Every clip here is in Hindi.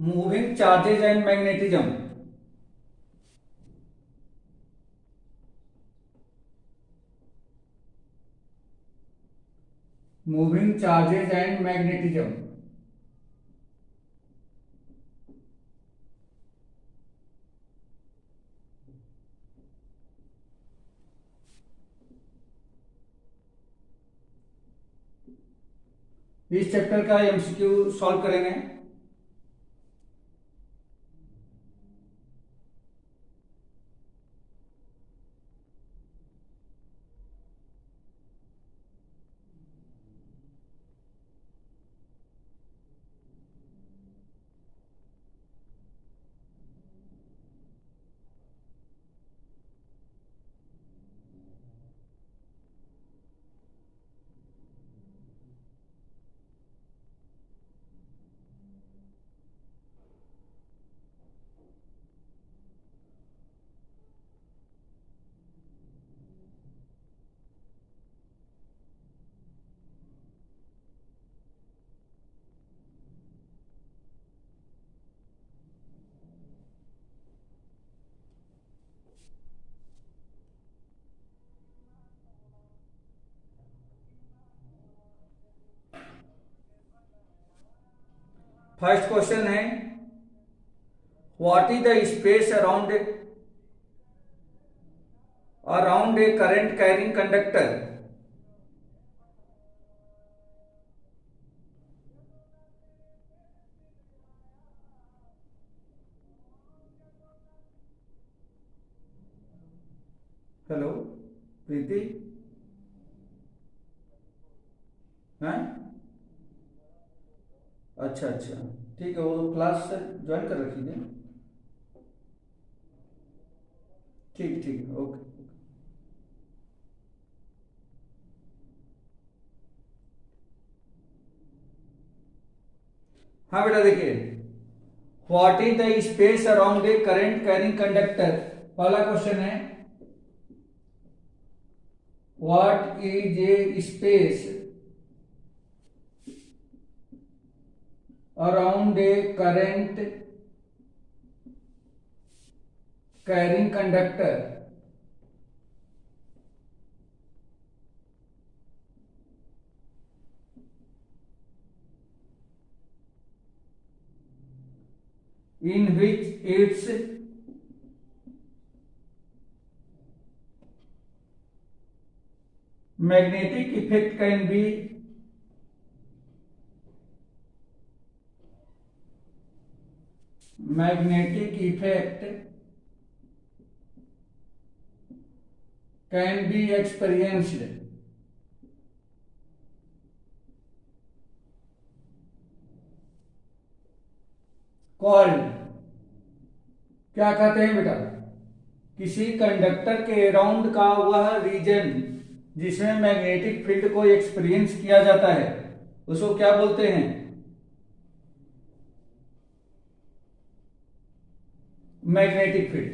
Moving charges and magnetism. Moving charges and magnetism. इस चैप्टर का एमसीक्यू सॉल्व करेंगे। फर्स्ट क्वेश्चन है, what is the space around a current carrying conductor? Hello Preeti, हैं? अच्छा अच्छा, ठीक है, वो क्लास ज्वाइन कर रखी है। ठीक ठीक, ओके। हाँ बेटा देखिए, what is the space around a current carrying conductor. पहला क्वेश्चन है, what is a space around a current carrying conductor? in which its magnetic effect can be experienced, called, क्या कहते हैं बेटा? किसी कंडक्टर के अराउंड का वह रीजन जिसमें मैग्नेटिक फील्ड को एक्सपीरियंस किया जाता है उसको क्या बोलते हैं? Magnetic field.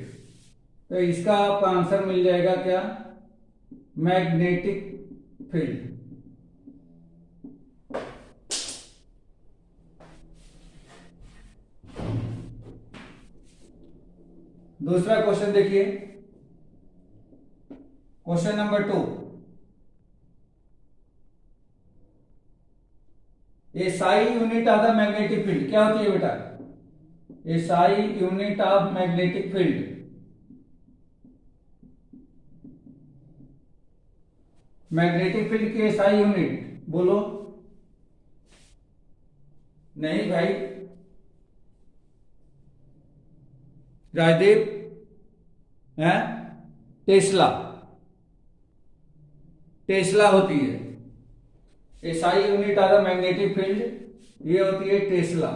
तो इसका आपका आंसर मिल जाएगा क्या? Magnetic field. दूसरा क्वेश्चन देखिए, question number 2, SI unit of the magnetic field क्या होती है बेटा? SI unit of magnetic field. Magnetic field की एसआई यूनिट बोलो। नहीं भाई, राजदीप है, टेस्ला। टेस्ला होती है SI unit of the magnetic field, ये होती है टेस्ला।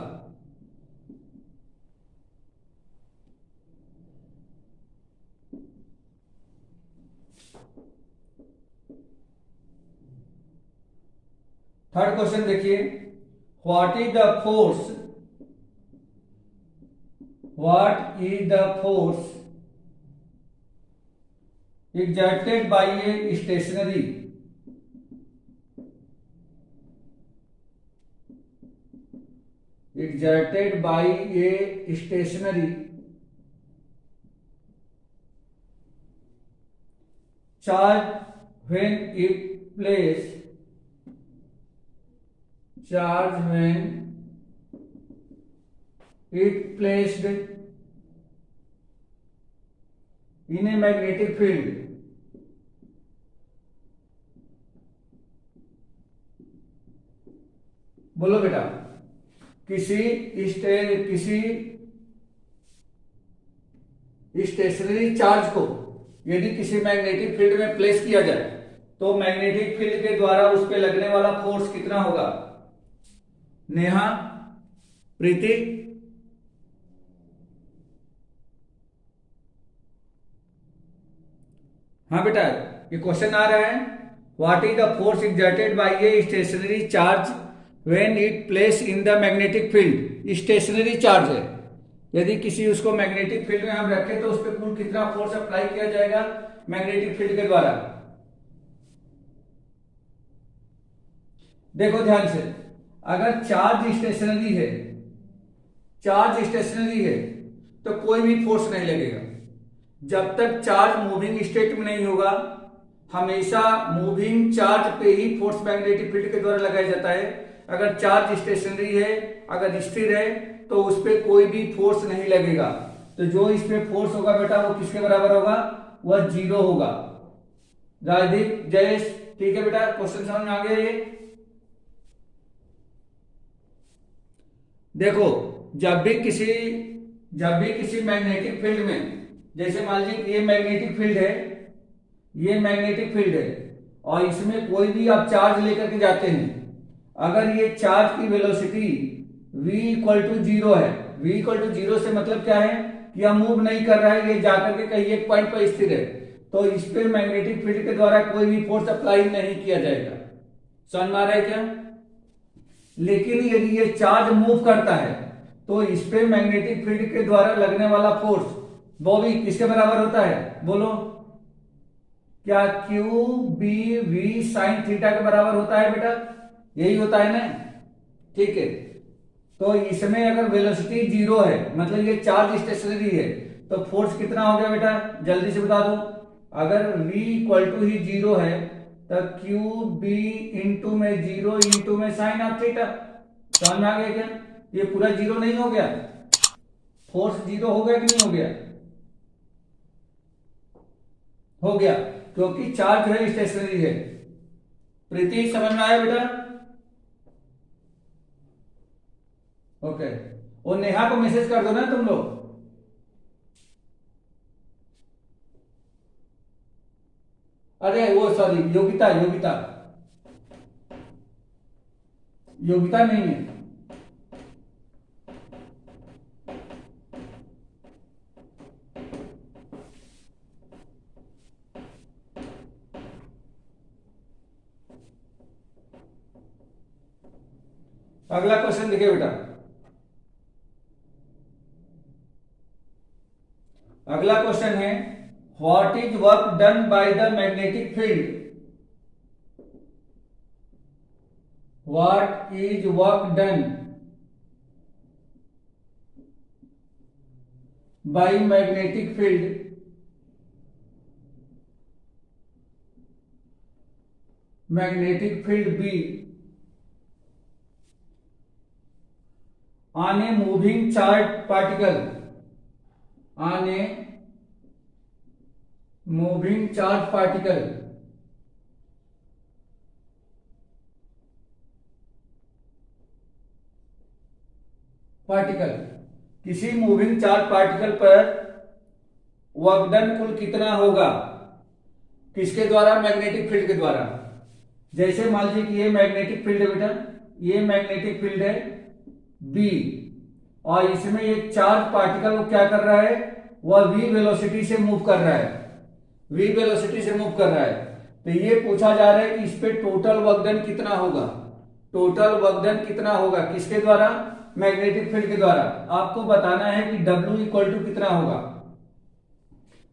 थर्ड क्वेश्चन देखिए, what is the force, what is the force exerted by a stationary exerted by a stationary charge when it placed in a magnetic field बोलो बेटा, किसी स्टेशनरी चार्ज को यदि किसी मैग्नेटिक फील्ड में प्लेस किया जाए तो मैग्नेटिक फील्ड के द्वारा उस पर लगने वाला फोर्स कितना होगा? नेहा, प्रीति, हाँ बेटा, ये क्वेश्चन आ रहा है, what is the force exerted by a stationary charge when it place in the magnetic field? Stationary charge है, यदि किसी उसको मैग्नेटिक फील्ड में हम रखें तो उस पर कुल कितना फोर्स अप्लाई किया जाएगा मैग्नेटिक फील्ड के द्वारा? देखो ध्यान से, अगर चार्ज स्टेशनरी है तो कोई भी फोर्स नहीं लगेगा। जब तक चार्ज मूविंग स्टेट में नहीं होगा, हमेशा मूविंग चार्ज पे ही फोर्स मैग्नेटिक फील्ड के द्वारा लगाया जाता है। अगर चार्ज स्टेशनरी है, अगर स्थिर है, तो उस पर कोई भी फोर्स नहीं लगेगा। तो जो इस पे फोर्स होगा बेटा वो किसके बराबर होगा? वह 0 होगा। राजदीप, जयेश, ठीक है बेटा, क्वेश्चन समझ में आ गया ये? देखो, जब भी किसी मैग्नेटिक फील्ड में, जैसे मान लीजिए ये मैग्नेटिक फील्ड है और इसमें कोई भी आप चार्ज लेकर के जाते हैं, अगर ये चार्ज की वेलोसिटी v इक्वल टू 0 है, v इक्वल टू 0 से मतलब क्या है कि यह मूव नहीं कर रहा है, ये जाकर के कहीं एक पॉइंट पर स्थिर है, तो इस पे मैग्नेटिक फील्ड के द्वारा कोई भी फोर्स अप्लाई नहीं किया जाएगा। समझ में आ रहा है क्या? लेकिन यदि ये चार्ज मूव करता है तो इस पे मैग्नेटिक फील्ड के द्वारा लगने वाला फोर्स वो भी किसके बराबर होता है? बोलो, क्या q B we sine theta के बराबर होता है बेटा? यही होता है ना, ठीक है। तो इसमें अगर वेलोसिटी 0 है, मतलब ये चार्ज स्टेशनरी है, तो फोर्स कितना हो गया बेटा? जल्दी से बता दो। अगर v इक्वल टू ही 0 है तो क्यू बी इंटू में 0 इंटू में साइन ऑफ थीटा। समझ में आ गया क्या? ये पूरा 0 नहीं हो गया? फोर्स 0 हो गया कि नहीं हो गया? हो गया, क्योंकि चार्ज जो है स्टेशनरी है। प्रीति, समझ में आया बेटा? ओके, और नेहा को मैसेज कर दो ना तुम लोग। अरे वो सॉरी, योगिता नहीं है। अगला क्वेश्चन देखिए बेटा, अगला क्वेश्चन है, what is work done by the magnetic field? What is work done by magnetic field B on a moving charged particle, on a moving charged particle किसी मूविंग चार्ज पार्टिकल पर वर्क डन कुल कितना होगा? किसके द्वारा? मैग्नेटिक फील्ड के द्वारा। जैसे मान लीजिए कि ये मैग्नेटिक फील्ड है बेटा, ये मैग्नेटिक फील्ड है B, और इसमें एक चार्ज पार्टिकल वो क्या कर रहा है? वह v वेलोसिटी से मूव कर रहा है। तो ये पूछा जा रहा है कि इस पे टोटल वर्क डन कितना होगा? किसके द्वारा? मैग्नेटिक फील्ड के द्वारा। आपको बताना है कि W इक्वल टू कितना होगा।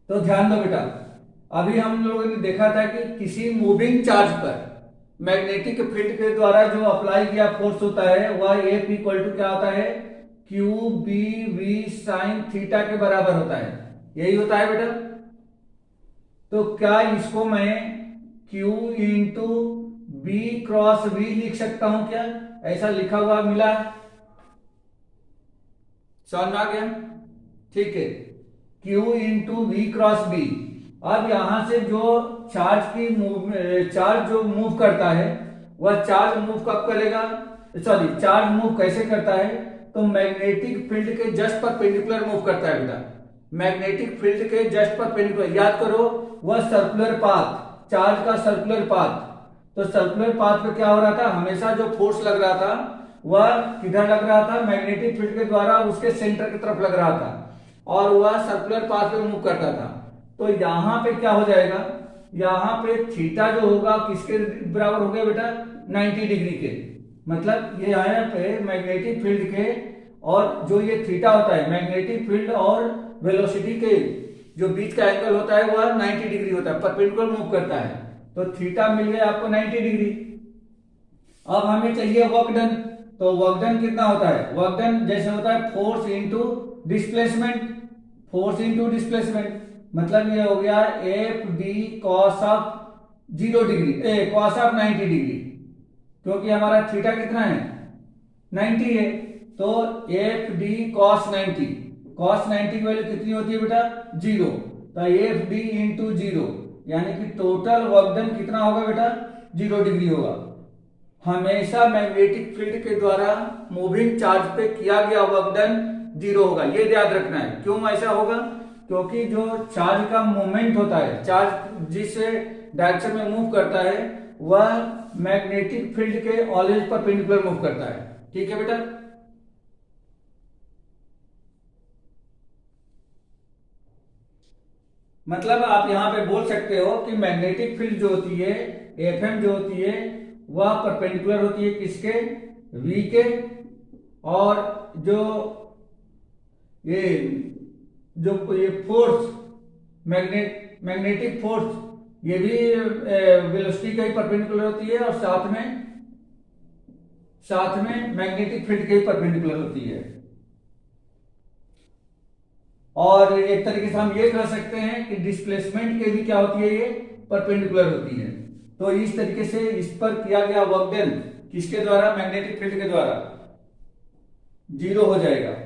तो ध्यान दो बेटा, अभी हम लोगों ने देखा था कि किसी मूविंग चार्ज पर मैग्नेटिक फील्ड के द्वारा जो अप्लाई किया फोर्स होता है वह एफ इक्वल टू क्या होता है, Q B we sine theta के बराबर होता है। यही होता है बेटा। तो क्या इसको मैं Q into B cross v लिख सकता हूं क्या? ऐसा लिखा हुआ मिला है, समझ में आ गया? ठीक है, Q into v cross B. अब यहां से जो चार्ज जो मूव करता है वह चार्ज मूव कब करेगा, सॉरी चार्ज मूव कैसे करता है? तो मैग्नेटिक फील्ड के जस्ट परपेंडिकुलर मूव करता है बेटा। मैग्नेटिक फील्ड के जस्ट परपेंडिकुलर, याद करो वह सर्कुलर पाथ, चार्ज का सर्कुलर पाथ। तो सर्कुलर पाथ पे क्या हो रहा था, हमेशा जो फोर्स लग रहा था वह किधर लग रहा था, मैग्नेटिक फील्ड के द्वारा उसके सेंटर की तरफ लग रहा था और वह सर्कुलर पाथ पे मूव करता था। तो यहां पे क्या हो जाएगा, यहां पे थीटा जो होगा किसके बराबर हो गया बेटा, 90 डिग्री के। मतलब ये यहाँ पे मैग्नेटिक फील्ड के और जो ये थीटा होता है, मैग्नेटिक फील्ड और वेलोसिटी के जो बीच का एंगल होता है वह 90 डिग्री होता है, परपेंडिकुलर मूव करता है। तो थीटा मिल गया आपको 90 डिग्री। अब हमें चाहिए वर्क डन। तो वर्क डन कितना होता है, वर्क डन जैसे होता है force into displacement, force into displacement. मतलब ये हो गया F D cos of 0 degree, cos of 90 degree, क्योंकि हमारा थीटा कितना है, 90 है। तो एफ डी कॉस 90, कॉस 90 की वैल्यू कितनी होती है बेटा, 0। तो एफ डी इंटू 0 यानी कि टोटल वर्क डन कितना होगा बेटा, 0 डिग्री होगा। हमेशा मैग्नेटिक फील्ड के द्वारा मूविंग चार्ज पे किया गया वर्क डन 0 होगा, ये याद रखना है। क्यों ऐसा होगा, क्योंकि जो चार्ज का मूवमेंट होता है, चार्ज जिस डायरेक्शन में मूव करता है वह मैग्नेटिक फील्ड के ऑलवेज परपेंडिकुलर मूव करता है। ठीक है बेटा। मतलब आप यहां पे बोल सकते हो कि मैग्नेटिक फील्ड जो होती है, एफएम जो होती है, वह परपेंडिकुलर होती है किसके, वी के। और जो ये ये फोर्स, मैग्नेटिक फोर्स, ये भी वेलोसिटी का ही परपेंडिकुलर होती है और साथ में मैग्नेटिक फील्ड के ही परपेंडिकुलर होती है। और एक तरीके से हम ये कह सकते हैं कि डिस्प्लेसमेंट के भी क्या होती है, ये परपेंडिकुलर होती है। तो इस तरीके से इस पर किया गया वर्क डन किसके द्वारा, मैग्नेटिक फील्ड के द्वारा 0 हो जाएगा।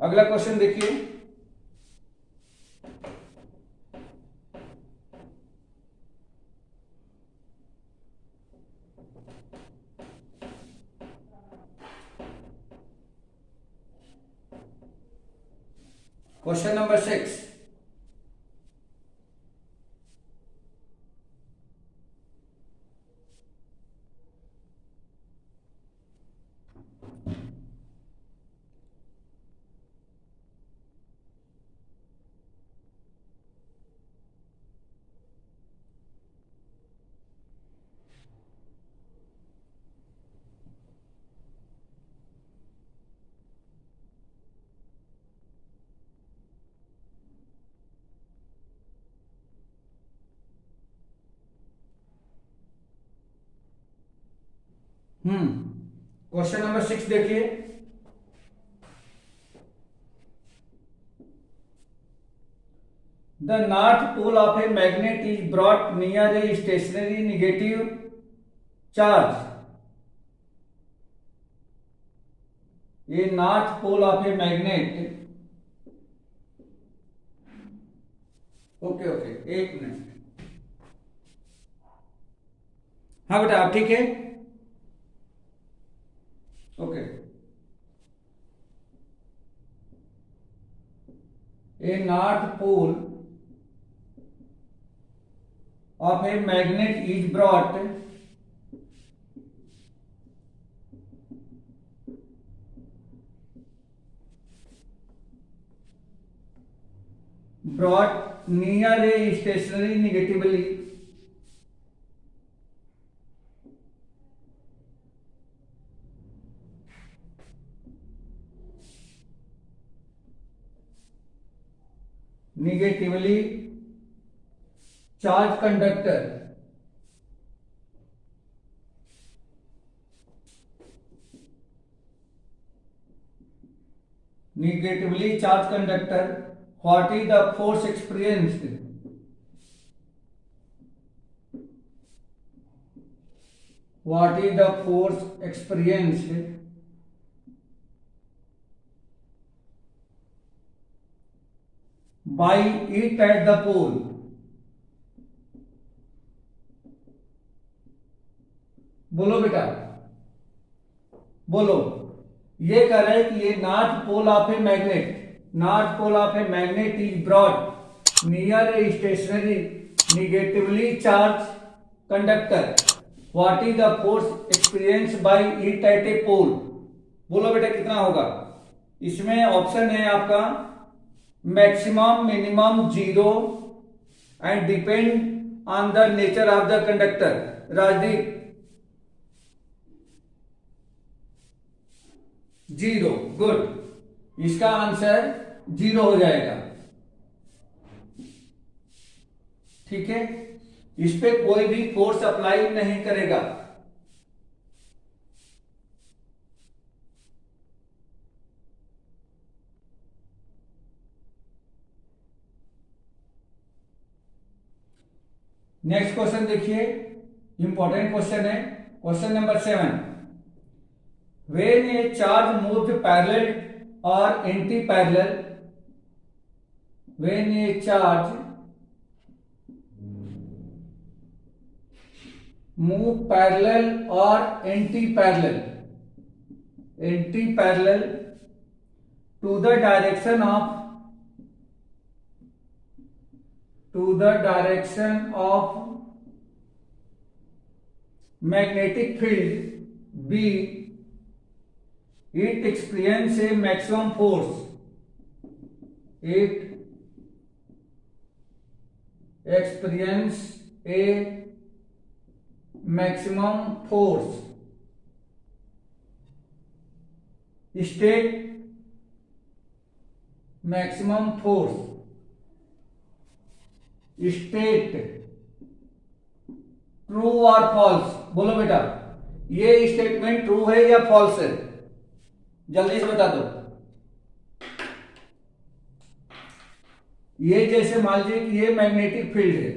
अगला क्वेश्चन देखिए। Question number 6। क्वेश्चन नंबर 6 देखिए। The north pole of a magnet is brought near a stationary negative charge. ये north pole of a magnet, okay okay एक मिनट, हाँ बेटा आप ठीक है, okay. A north pole of a magnet is brought near a stationary negatively negatively charge conductor what is the force experienced by it at the pole? बोलो बेटा, बोलो। ये कह रहा है कि ये north pole of a magnet is brought near a stationary negatively charge conductor, what is the force experience by it at a pole? बोलो बेटा कितना होगा? इसमें ऑप्शन है आपका maximum, minimum, zero and depend on the nature of the conductor. Rajdeep, zero. Good, इसका आंसर जीरो हो जाएगा। ठीक है, इस पे कोई भी फोर्स अप्लाई नहीं करेगा। नेक्स्ट क्वेश्चन देखिए, इंपॉर्टेंट क्वेश्चन है। Question number 7, when a charge moved parallel or anti-parallel, when a charge move parallel or anti-parallel to the direction of magnetic field B, it experience a maximum force. It experience a maximum force. State maximum force. State true और फॉल्स? बोलो बेटा, ये स्टेटमेंट ट्रू है या फॉल्स है? जल्दी से बता दो। ये जैसे मान लीजिए कि ये मैग्नेटिक फील्ड है,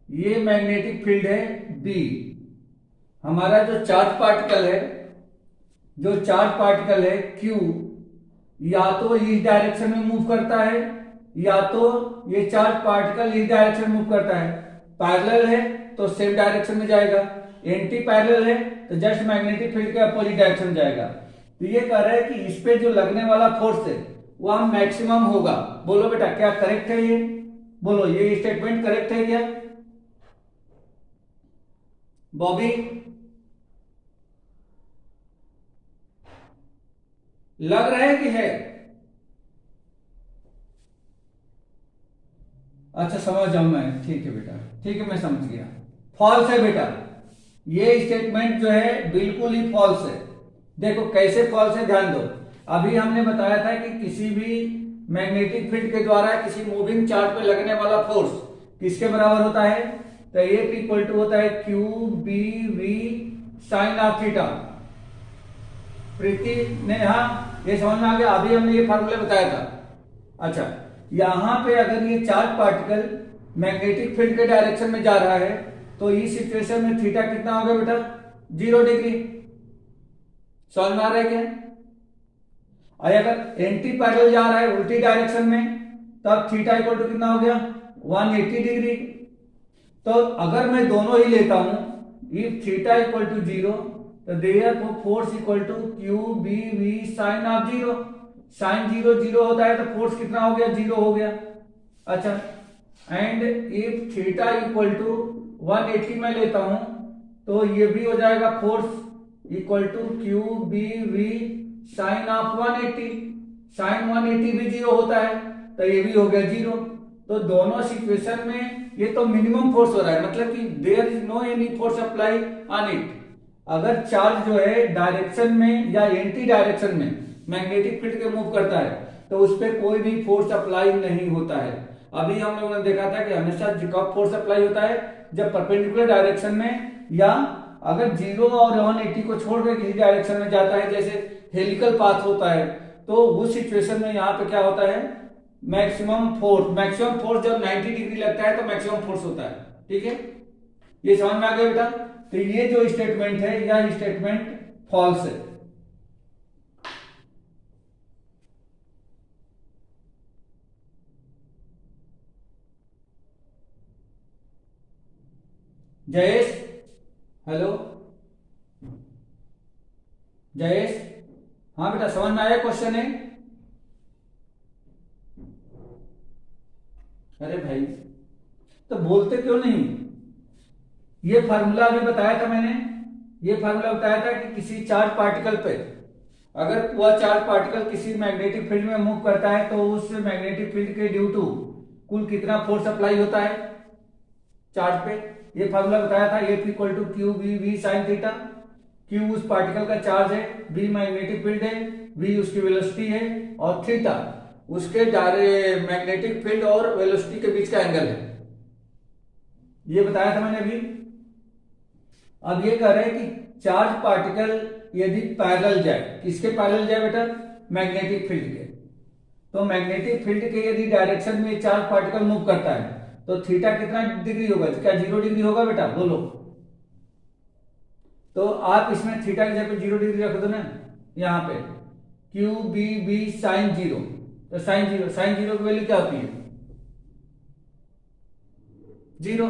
ये मैग्नेटिक फील्ड है बी। हमारा जो चार्ज पार्टिकल है क्यू, या तो इस डायरेक्शन में मूव करता है या तो ये चार्ज पार्टिकल इस डायरेक्शन में मूव करता है। पैरेलल है तो सेम डायरेक्शन में जाएगा, एंटी पैरेलल है तो जस्ट मैग्नेटिक फील्ड के अपोजिट डायरेक्शन में जाएगा। तो ये कह रहा है कि इस पे जो लगने वाला फोर्स है वह मैक्सिमम होगा। बोलो बेटा क्या करेक्ट है ये? बोलो ये स्टेटमेंट करेक्ट है क्या? बॉबी, लग रहा है कि है? अच्छा समझ जाऊं मैं, ठीक है बेटा, ठीक है मैं समझ गया। फॉल्स है बेटा, ये स्टेटमेंट जो है बिल्कुल ही फॉल्स है। देखो कैसे फॉल्स है, ध्यान दो। अभी हमने बताया था कि किसी भी मैग्नेटिक फील्ड के द्वारा किसी मूविंग चार्ज पे लगने वाला फोर्स किसके बराबर होता है? तो F इक्वल टू होता है Q B we sine of theta. Preeti ने, हाँ ये समझ में आ गया। अभी हमने ये फार्मूला बताया था। अच्छा, यहां पे अगर ये चार्ज पार्टिकल मैग्नेटिक फील्ड के डायरेक्शन में जा रहा है तो इस सिचुएशन में थीटा कितना होगा बेटा? 0 डिग्री। समझ में आ रहा है क्या? और अगर एंटी पैरेलल जा रहा है उल्टी डायरेक्शन में, तब थीटा इक्वल टू कितना हो गया? 180 डिग्री। तो अगर मैं दोनों ही लेता हूं, इफ थीटा इक्वल टू 0 तो therefore force equal to q B we sine of 0। Sine 0 0 होता है तो फोर्स कितना हो गया? 0 हो गया। अच्छा, and if theta equal to 180 में लेता हूं तो ये भी हो जाएगा force equal to q B we sine of 180। Sine 180 भी 0 होता है तो ये भी हो गया 0। तो दोनों सिचुएशन में ये तो मिनिमम फोर्स हो रहा है, मतलब कि there is no any force apply on it. अगर चार्ज जो है डायरेक्शन में या एंटी डायरेक्शन में मैग्नेटिक फील्ड के मूव करता है तो उस पर कोई भी फोर्स अप्लाई नहीं होता है। अभी हम लोगों ने देखा था कि हमेशा कब फोर्स अप्लाई होता है, जब परपेंडिकुलर डायरेक्शन में या अगर 0 और 180 को छोड़कर किसी डायरेक्शन में जाता है, जैसे हेलिकल पाथ होता है, तो उस सिचुएशन में यहाँ पे क्या होता है, मैक्सिमम फोर्स जब 90 डिग्री लगता है तो मैक्सिमम फोर्स होता है। ठीक है, ये समझ में आ गया बेटा। तो ये जो स्टेटमेंट है, यह स्टेटमेंट फॉल्स है। जयेश, हेलो जयेश, हाँ बेटा समझ में आया क्वेश्चन है? अरे भाई तो बोलते क्यों नहीं? ये फार्मूला अभी बताया था मैंने, ये फार्मूला बताया था कि किसी चार्ज पार्टिकल पे अगर वह चार्ज पार्टिकल किसी मैग्नेटिक फील्ड में मूव करता है तो उस मैग्नेटिक फील्ड के ड्यू टू कुल कितना फोर्स अप्लाई होता है चार्ज पे। ये फार्मूला बताया था, F equal to q B we sine theta. Q उस पार्टिकल का चार्ज है, बी मैग्नेटिक फील्ड है, वी उसकी वेलोसिटी है और थीटा उसके मैग्नेटिक फील्ड और वेलोसिटी के बीच का एंगल है। ये बताया था मैंने अभी। अब ये कह रहे हैं कि चार्ज पार्टिकल यदि पैरेलल जाए, किसके पैरेलल जाए बेटा? मैग्नेटिक फील्ड के। तो मैग्नेटिक फील्ड के यदि डायरेक्शन में चार्ज पार्टिकल मूव करता है तो थीटा कितना डिग्री होगा? क्या 0 डिग्री होगा बेटा? बोलो। तो आप इसमें थीटा की जगह 0 डिग्री रख दो ना, यहाँ पे क्यू बी बी साइन 0। तो साइन जीरो की वैल्यू क्या होती है? 0।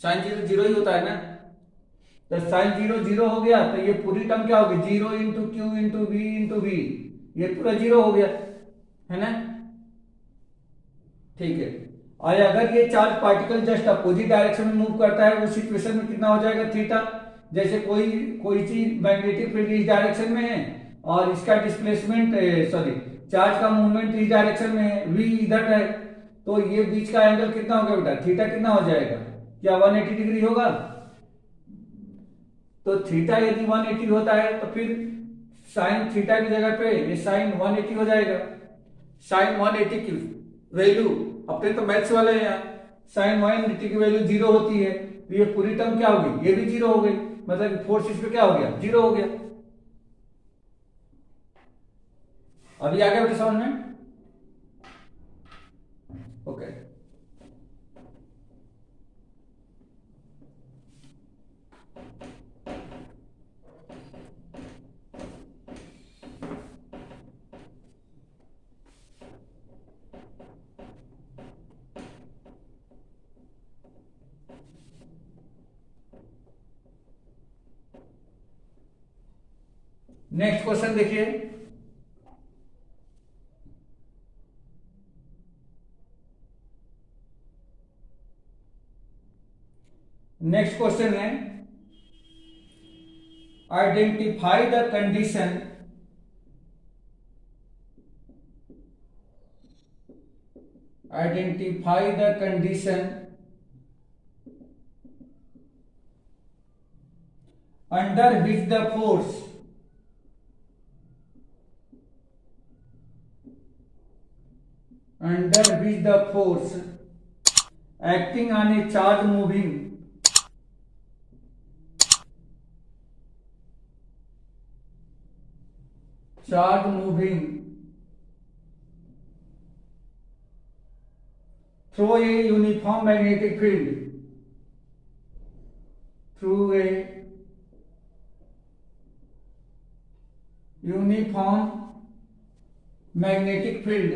साइन 0 ही होता है ना। तो साइन 0 हो गया तो ये पूरी टर्म क्या होगी? 0 इंटू क्यू इंटू वी, ये पूरा 0 हो गया, है ना? ठीक है। और अगर ये charge particle just opposite direction में मूव करता है उस सिचुएशन में कितना हो जाएगा? थीटा। जैसे कोई चीज मैग्नेटिक फील्ड इस डायरेक्शन में है और इसका डिस्प्लेसमेंट चार्ज का मूवमेंट इस डायरेक्शन में है, v इधर है, तो ये बीच का एंगल कितना होगा बेटा? थीटा कितना हो जाएगा? क्या 180 डिग्री होगा? तो थीटा यदि 180 होता है तो फिर साइन थीटा की जगह पे ये साइन 180 हो जाएगा। साइन 180 की वैल्यू अपने तो मैथ्स वाले हैं यहाँ, साइन 180 की वैल्यू 0 होती है, तो ये पूरी टर्म क्या होगी? ये भी 0 हो गई, मतलब फोर्स इस पे क्या हो गया? 0 हो गया। अभी आ गया बेटा समझ में? ओके। नेक्स्ट क्वेश्चन देखिए। नेक्स्ट क्वेश्चन है identify the condition under which the force acting on a charge moving through a uniform magnetic field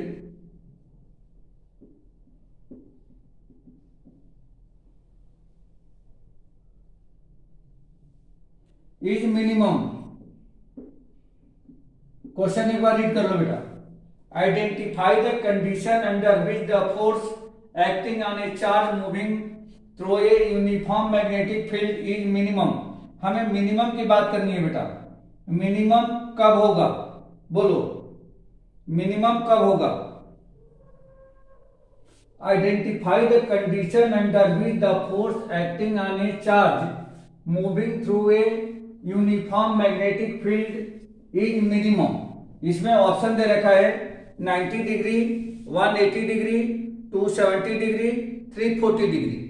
is minimum। Question एक बार रीड कर लो बेटा। Identify the condition under which the force acting on A charge moving through a uniform magnetic field is minimum. हमें मिनिमम की बात करनी है बेटा। मिनिमम कब होगा? बोलो, मिनिमम कब होगा? Identify the condition under which the force acting on A charge moving through a uniform magnetic field is minimum. इसमें ऑप्शन दे रखा है 90 डिग्री, 180 डिग्री, 270 डिग्री, 340 डिग्री।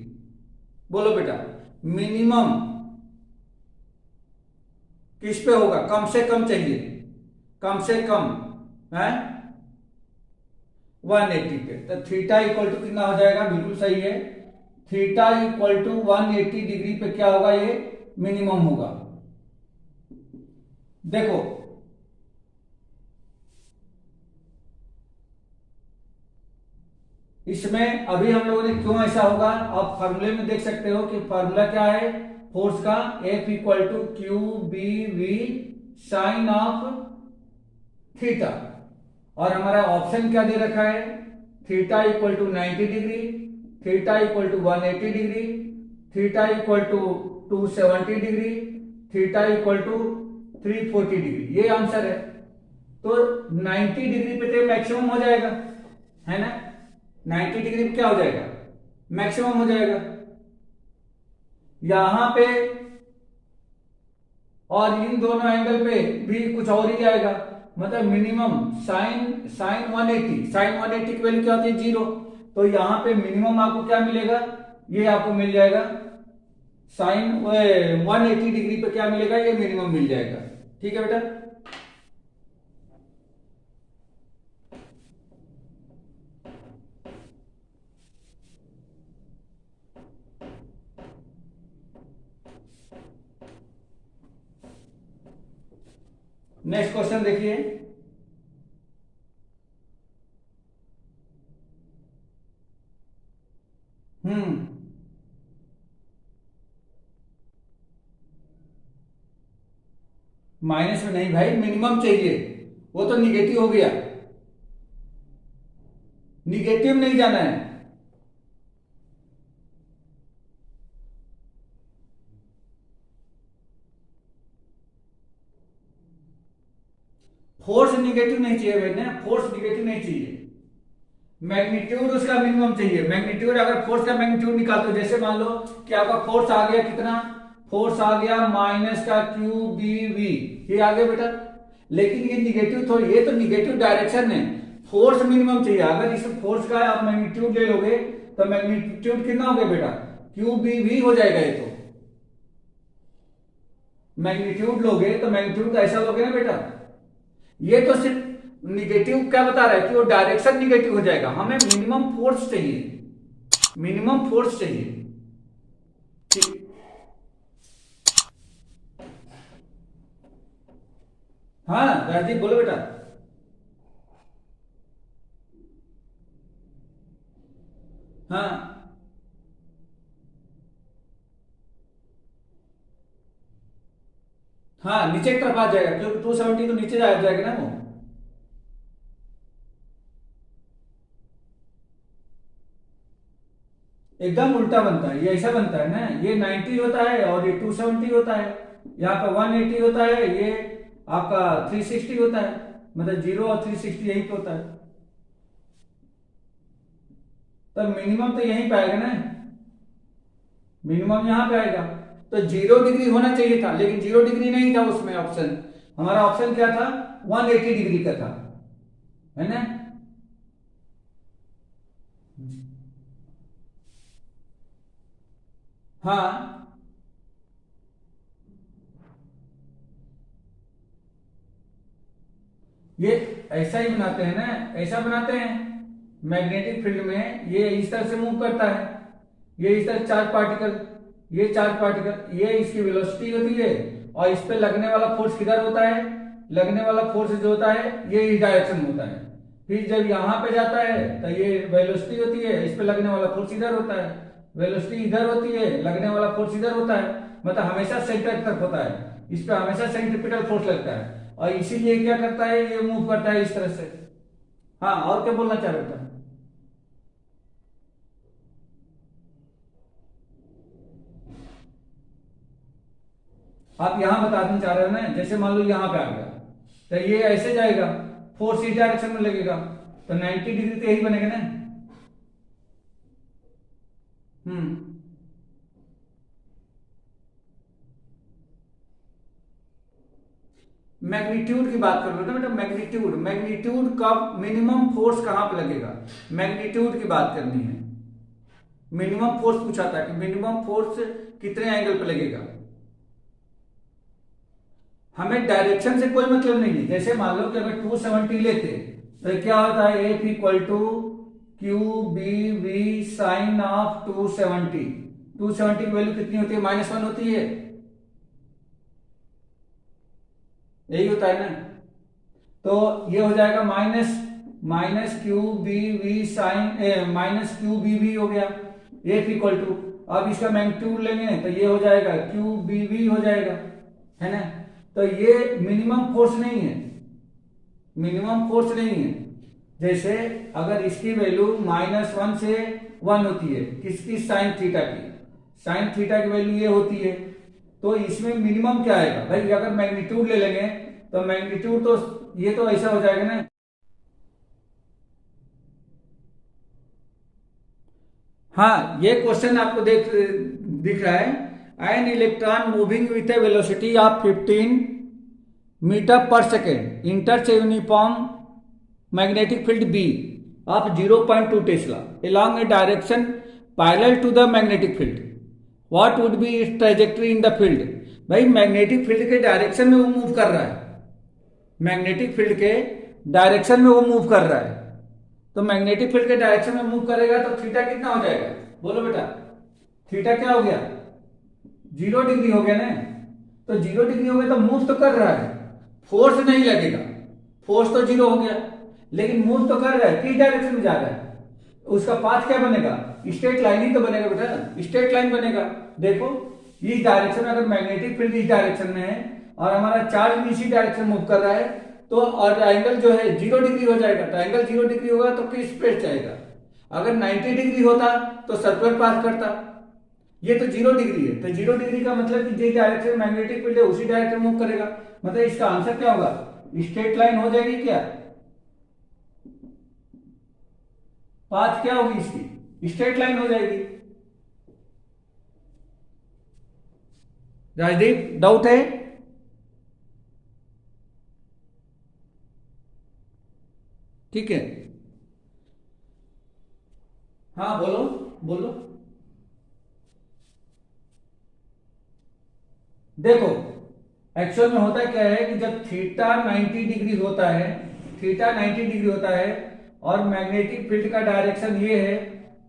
बोलो बेटा मिनिमम किस पे होगा, कम से कम चाहिए, कम से कम है 180 पे। तो थीटा इक्वल टू कितना हो जाएगा, बिल्कुल सही है, थीटा इक्वल टू 180 डिग्री पे क्या होगा, ये मिनिमम होगा। देखो इसमें अभी हम लोगों ने क्यों ऐसा होगा, आप फार्मूले में देख सकते हो कि फार्मूला क्या है फोर्स का, F equal to q B we sine of theta, और हमारा ऑप्शन क्या दे रखा है, theta equal to 90 degree, theta equal to 180 degree, theta equal to 270 degree, theta equal to 340 degree, ये आंसर है। तो 90 डिग्री पे तो मैक्सिमम हो जाएगा, है ना, 90 डिग्री पे क्या हो जाएगा, मैक्सिमम हो जाएगा। यहां पे और इन दोनों एंगल पे भी कुछ और ही आएगा, मतलब मिनिमम साइन 180, साइन 180 की वैल्यू क्या होती है, 0। तो यहां पे मिनिमम आपको क्या मिलेगा, ये आपको मिल जाएगा साइन 180 डिग्री पे क्या मिलेगा, ये मिनिमम मिल जाएगा। ठीक है बेटा, नेक्स्ट क्वेश्चन देखिए। हम्म माइनस में नहीं भाई, मिनिमम चाहिए, वो तो निगेटिव हो गया, निगेटिव नहीं जाना है। फोर्स निगेटिव नहीं चाहिए भाई ना, फोर्स निगेटिव नहीं चाहिए, मैग्नीट्यूड उसका मिनिमम चाहिए। मैग्नीट्यूड अगर फोर्स का मैग्नीट्यूड निकालते हो, जैसे मान लो कि आपका फोर्स आ गया कितना, फोर्स आ गया माइनस का क्यू बी वी, ये आ गया बेटा, लेकिन ये निगेटिव थोड़ी, ये तो निगेटिव डायरेक्शन है, फोर्स मिनिमम चाहिए। अगर इस फोर्स का आप मैग्नीट्यूड ले लोगे तो मैग्नीट्यूड कितना हो गया बेटा, क्यू बी वी हो जाएगा, ये तो मैग्नीट्यूड लोगे तो मैग्नीट्यूड ऐसा लोगे ना बेटा, ये तो सिर्फ निगेटिव क्या बता रहा है कि वो डायरेक्शन निगेटिव हो जाएगा, हमें मिनिमम फोर्स चाहिए, मिनिमम फोर्स चाहिए। ठीक, हाँ राजीव बोलो बेटा। हाँ हाँ नीचे की तरफ आ जाएगा, क्योंकि 270 तो नीचे आ जाएगा ना वो। एकदम उल्टा बनता है, ये ऐसा बनता है ना, ये 90 होता है और ये 270 होता है, यहाँ का 180 होता है, ये आपका 360 होता है, मतलब 0 और 360 यही पे होता है। तो मिनिमम तो यहीं पे आएगा ना, मिनिमम यहां पे आएगा। तो 0 डिग्री होना चाहिए था, लेकिन 0 डिग्री नहीं था उसमें ऑप्शन, हमारा ऑप्शन क्या था, 180 डिग्री का था, है ना। हाँ ये ऐसा ही बनाते हैं ना, ऐसा बनाते हैं, मैग्नेटिक फील्ड में ये इस तरह से मूव करता है, ये इस तरह चार्ज पार्टिकल, ये चार्ज पार्टिकल, ये इसकी वेलोसिटी होती है, और इस पे लगने वाला फोर्स किधर होता है, लगने वाला फोर्स जो होता है ये इस डायरेक्शन में होता है। फिर जब यहाँ पे जाता है तो ये वेलोसिटी होती है, इस पे लगने वाला फोर्स इधर होता है, वेलोसिटी इधर होती है, लगने वाला फोर्स इधर होता है, मतलब हमेशा सेंटर की तरफ होता है, इस पे हमेशा सेंट्रीपिटल फोर्स लगता है, और इसीलिए क्या करता है, ये मूव करता है इस तरह से। हाँ और क्या बोलना चाह रहे थे, आप यहां बताना चाह रहे हो ना, जैसे मान लो यहां पे आ गया तो ये ऐसे जाएगा, फोर्स इस डायरेक्शन में लगेगा, तो 90 डिग्री तो यही बनेगा ना। हम्म मैग्नीट्यूड की बात कर रहे थे बेटा, मैग्नीट्यूड, मैग्नीट्यूड का मिनिमम फोर्स कहां पे लगेगा, मैग्नीट्यूड की बात करनी है। मिनिमम फोर्स पूछा था कि मिनिमम फोर्स कितने एंगल पे लगेगा। हमें डायरेक्शन से कोई मतलब नहीं है। जैसे मान लो कि अगर 270 लेते तो क्या होता है, F equal to q B we sine of 270। 270 की वैल्यू कितनी होती है, -1 होती है, यही होता है ना। तो ये हो जाएगा minus q B we sine minus q B v हो गया, एफ इक्वल टू, अब इसका मैग्नीट्यूड लेंगे तो ये हो जाएगा क्यू बी वी हो जाएगा, है ना। तो ये मिनिमम फोर्स नहीं है, मिनिमम फोर्स नहीं है। जैसे अगर इसकी वैल्यू -1 से 1 होती है, किसकी, साइन थीटा की, साइन थीटा की वैल्यू ये होती है, तो इसमें मिनिमम क्या आएगा भाई, अगर मैग्नीट्यूड ले लेंगे तो मैग्नीट्यूड तो ये तो ऐसा हो जाएगा ना। हाँ, ये क्वेश्चन आपको दिख रहा है, an electron moving with a velocity of 15 metre per second enters a uniform magnetic field B of 0.2 tesla along a direction parallel to the magnetic field. What would be its trajectory in the field? भाई मैग्नेटिक फील्ड के डायरेक्शन में वो मूव कर रहा है, मैग्नेटिक फील्ड के डायरेक्शन में वो मूव कर रहा है। तो मैग्नेटिक फील्ड के डायरेक्शन में मूव करेगा तो थीटा कितना हो जाएगा, बोलो बेटा, थीटा क्या हो गया, 0 डिग्री हो गया ना। तो 0 डिग्री हो गया तो मूव तो कर रहा है, फोर्स नहीं लगेगा, फोर्स तो 0 हो गया, लेकिन मूव तो कर रहा है, किस डायरेक्शन में जा रहा है, उसका पाथ क्या बनेगा, स्ट्रेट लाइन ही तो बनेगा बेटा, स्ट्रेट लाइन बनेगा। देखो इस डायरेक्शन में अगर मैग्नेटिक फील्ड इस डायरेक्शन में है और हमारा चार्ज भी इसी डायरेक्शन मूव कर रहा है, तो और एंगल जो है 0 डिग्री हो जाएगा। तो एंगल 0 डिग्री होगा तो किस पे जाएगा, अगर 90 डिग्री होता तो सर्कुलर पाथ करता, ये तो 0 डिग्री है, तो 0 डिग्री का मतलब कि जिस डायरेक्शन में मैग्नेटिक फील्ड है उसी डायरेक्शन मूव करेगा, मतलब इसका आंसर क्या होगा, स्ट्रेट लाइन हो जाएगी क्या, पाथ क्या होगी इसकी, स्ट्रेट लाइन हो जाएगी। राजदीप डाउट है, ठीक है, हाँ बोलो बोलो। देखो एक्चुअल में होता क्या है कि जब थीटा 90 डिग्री होता है, थीटा 90 डिग्री होता है और मैग्नेटिक फील्ड का डायरेक्शन ये है,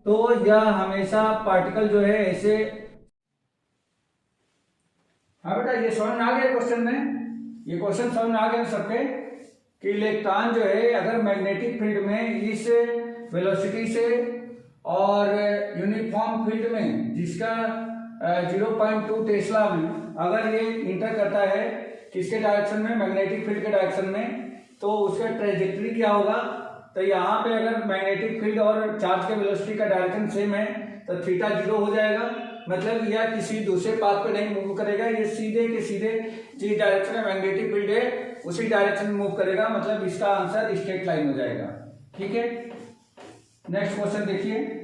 तो यह हमेशा पार्टिकल जो है ऐसे। हाँ बेटा, ये समझ में आ गया क्वेश्चन में, ये क्वेश्चन समझ में आ गया सबके कि इलेक्ट्रॉन जो है अगर मैग्नेटिक फील्ड में इस वेलोसिटी से और यूनिफॉर्म फील्ड में जिसका 0.2 टेस्ला में अगर ये इंटर करता है किसके डायरेक्शन में, मैग्नेटिक फील्ड के डायरेक्शन में, तो उसका ट्रेजेक्टरी क्या होगा। तो यहाँ पे अगर मैग्नेटिक फील्ड और चार्ज के वेलोसिटी का डायरेक्शन सेम है तो थीटा 0 हो जाएगा, मतलब यह किसी दूसरे पाथ पे नहीं मूव करेगा, ये सीधे के सीधे जिस डायरेक्शन में मैग्नेटिक फील्ड है उसी डायरेक्शन में मूव करेगा, मतलब इसका आंसर स्ट्रेट लाइन हो जाएगा। ठीक है, नेक्स्ट क्वेश्चन देखिए।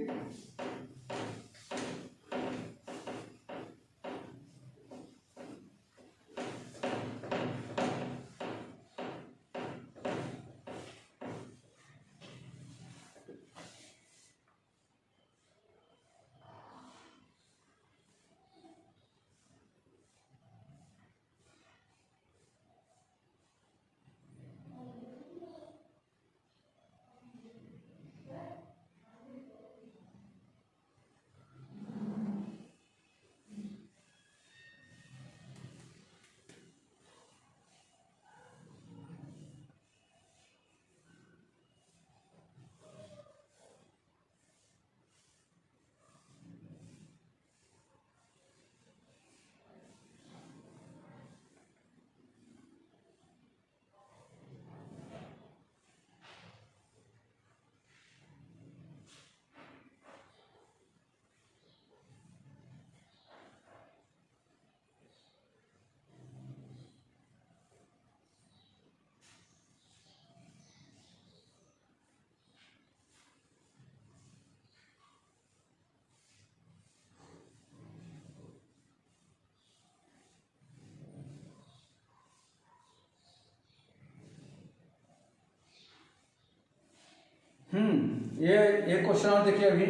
ये क्वेश्चन और देखिए अभी।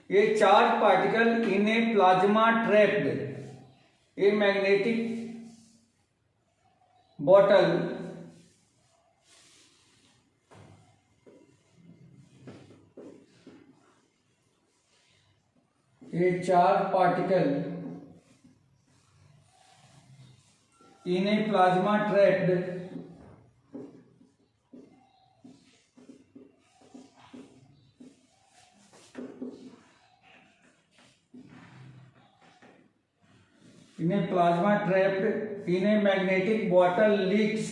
ए charge particle in A plasma trapped a magnetic bottle A charge particle in a plasma trapped in a magnetic bottle leaks